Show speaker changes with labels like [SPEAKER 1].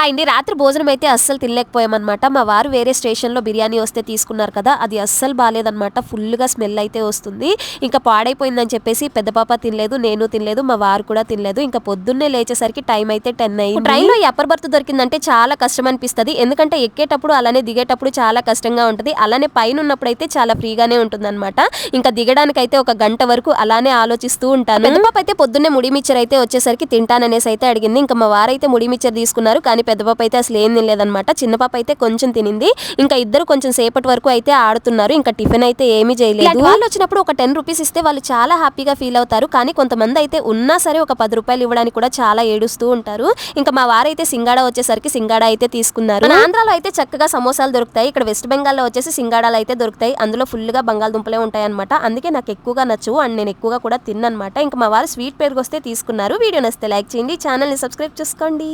[SPEAKER 1] Hi అండి. రాత్రి భోజనం అయితే అస్సలు తినలేకపోయామన్నమాట. మా వారు వేరే స్టేషన్‌లో బిర్యానీ వస్తే తీసుకున్నారు కదా! అది అస్సలు బాలేదన్నమాట. ఫుల్‌గా స్మెల్ అయితే వస్తుంది. ఇంకా పాడైపోయిందని చెప్పేసి పెద్ద పాప తినలేదు, నేను తినలేదు, మా వారు కూడా తినలేదు. ఇంకా పొద్దున్నే లేచేసరికి టైం అయితే 10 అయింది. ట్రైన్‌లో ఈ అప్పర్ బర్త్ దొరికిందంటే చాలా కష్టం అనిపిస్తది. ఎందుకంటే ఎక్కేటప్పుడు అలానే దిగేటప్పుడు చాలా కష్టంగా ఉంటది. అలానే పైన ఉన్నప్పుడైతే చాలా ఫ్రీగానే ఉంటుందన్నమాట. ఇంకా దిగడానికైతే ఒక గంట వరకు అలానే ఆలోచిస్తూ ఉంటాను. పెద్ద పాప అయితే పొద్దున్నే ముడి మిక్చర్ అయితే వచ్చేసరికి తింటాననేసి అయితే అడిగింది. ఇంకా మా వారైతే ముడి మిక్చర్ తీసుకున్నారు. కానీ పెద్ద పాప అయితే అసలు ఏం తినలేదన్నమాట. చిన్న పాప అయితే కొంచెం తినింది. ఇంకా ఇద్దరు కొంచెం సేపటి వరకు అయితే ఆడుతున్నారు. ఇంకా టిఫిన్ అయితే ఏమీ చేయలేదు. వాళ్ళు వచ్చినప్పుడు ఒక 10 రూపీస్ ఇస్తే వాళ్ళు చాలా హ్యాపీగా ఫీల్ అవుతారు. కానీ కొంతమంది అయితే ఉన్నా సరే ఒక 10 రూపాయలు ఇవ్వడానికి కూడా చాలా ఏడుస్తూ ఉంటారు. ఇంకా మా వారైతే సింగాడా వచ్చేసరికి సింగాడా అయితే తీసుకున్నారు. మన ఆంధ్రాలో అయితే చక్కగా సమోసాలు దొరుకుతాయి. ఇక్కడ వెస్ట్ బెంగాల్లో వచ్చేసి సింగాడాలు అయితే దొరుకుతాయి. అందులో ఫుల్గా బంగాళదుంపలే ఉంటాయి అనమాట. అందుకే నాకు ఎక్కువగా నచ్చవు అండ్ నేను ఎక్కువగా కూడా తిన్ననమాట. ఇంకా మా వారు స్వీట్ పెరుగు వస్తే తీసుకున్నారు. వీడియో నచ్చితే లైక్ చేయండి, ఛానల్ని సబ్స్క్రైబ్ చేసుకోండి.